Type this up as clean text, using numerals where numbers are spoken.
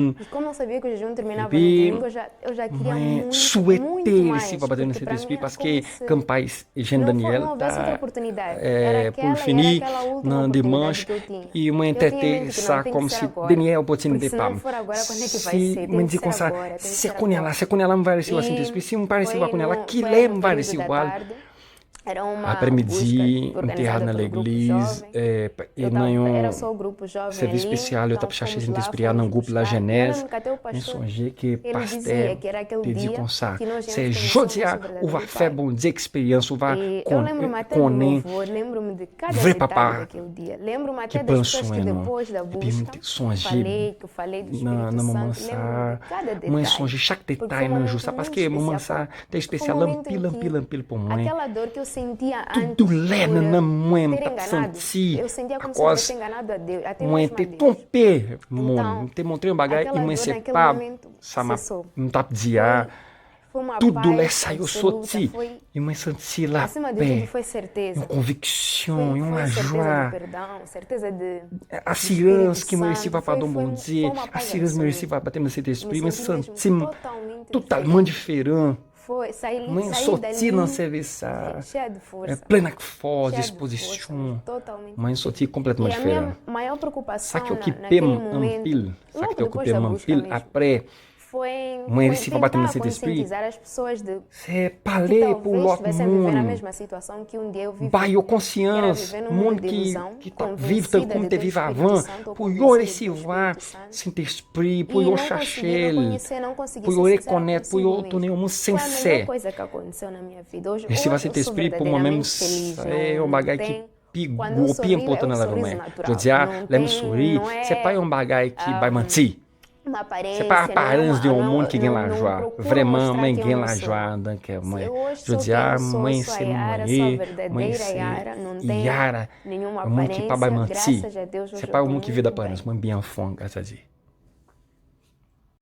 jejum. E como eu sabia que o jejum terminava no Puis, domingo, eu já queria muito souhaiter mais. ici, para Porque nesse para mim esprit, era parce como que, se comme pais, Jean não Daniel, houvesse outra tá, oportunidade. Era pour aquela e finir, era aquela última na oportunidade dimanche, que eu tinha. e uma Eu tinha em entité, mente que não, ça, tem comme que ser si, agora. Daniel, Porque opportunité, se não pam. for agora, quando é que vai Si, ser? me Tem que diz ser com ça, agora, tem que ser se com ela agora. me vai receber assim, E esprit, se me vai receber foi com ela, no, que foi aí lhe no me vai período receber da igual. tarde. Era uma Après-midi, busca enterrado organizada na pelo grupo l'église, jovem. e Era nanhum só o grupo jovem serviço ali, especial, eu então estava cherchando fomos gente lá, inspirado fomos num grupo La buscar. E eu Genèse, lembro que até o men pastor, sonjei que ele dizia pasteur que era aquele te dit dia comme ça, que nós c'est íamos conhecer o jodia nosso o verdadeiro va faire pai. bon Dieu expérience, o va E eu lembro-me até do connaître louvor, lembro-me de cada vrai detalhe papa daquele dia. Lembro-me qui até prend das pessoas que soin de nous. depois da Et puis, busca sonjei que eu falei do Espírito na maman Santo, lembro-me de ça, cada moi detalhe. sonjei chaque Porque foi détail um nan jour momento ça, parce muito que maman especial. ça, t'es Foi um spécial, momento em ampil pour moi. aquela dor que eu sentia Tudo antes lá por na mãe, ter me enganado, senti eu sentia a como se eu tivesse coisa, enganado a Deus, até mãe mesmo a te Deus. trompé, mon, Então, te montrei bagagem e aquela mãe dor c'est naquele pas, momento ça m'a, cessou. me tape Foi, dia, foi uma tudo lá paz saiu absoluta, sorti, foi, e mãe senti lá acima de tudo, paix, foi une certeza. conviction, une Foi certeza do joie. perdão, certeza de Assurance que Espírito mereci Santo. papa do Foi bom Dieu, uma paz assurance mereci absoluta. papa ter cet Me esprit, mas senti mesmo senti-me totalmente totalement diferente. différent. Foi, saí Sorti dali dans service, cheia de força. pleine de force, cheia de disposition. força, totalmente. Mãe sorti complètement E a minha différent. maior preocupação Ça qui occupe naquele un momento, pile, ça logo qui occupe depois da un busca pile mesmo, après, foi mãe réussi pas battre dans tentar cet esprit, conscientizar as pessoas de c'est que parler pour talvez l'autre estivessem a viver a monde. mesma situação que um dia eu vivi. Bah, yo Que era conscience, viver num monde mundo de ilusão, qui tá vive convencida como de te ter o vive Espírito avant, Santo ou pour yo convencida de ter o recevoir Espírito Santo. Saint-Esprit, pour E yo não chercher conseguia ele, reconhecer, não conseguia pour ser yo sincera reconnaître, pour consigo yo tourner mesmo. un monde Foi a melhor sincère. coisa que aconteceu na minha vida. Hoje Recevoir eu cet sou esprit pour moi-même, verdadeiramente feliz. c'est un Não bagage tem... qui Quando eu pi sorrio, important é dans um la sorriso vie. natural. Je dis, Não l'aime tem, sourire, não c'est pas un bagage qui va mentir. uma C'est aparência, pas apparence de un não, monde qui gagne la não joie. procuro Vraiment, mostrar mãe quem eu gagne não la sou. joie. Donc, mãe, Eu hoje je sou dis, quem eu sou, mãe, sou a c'est Yara, sou a mãe, verdadeira c'est Yara, não tem Yara. nenhuma Un monde qui aparência, pas mentir. graças a Deus, hoje C'est eu pas un estou monde qui vit muito d'apparence, bem. moi bien fond, grâce à Dieu.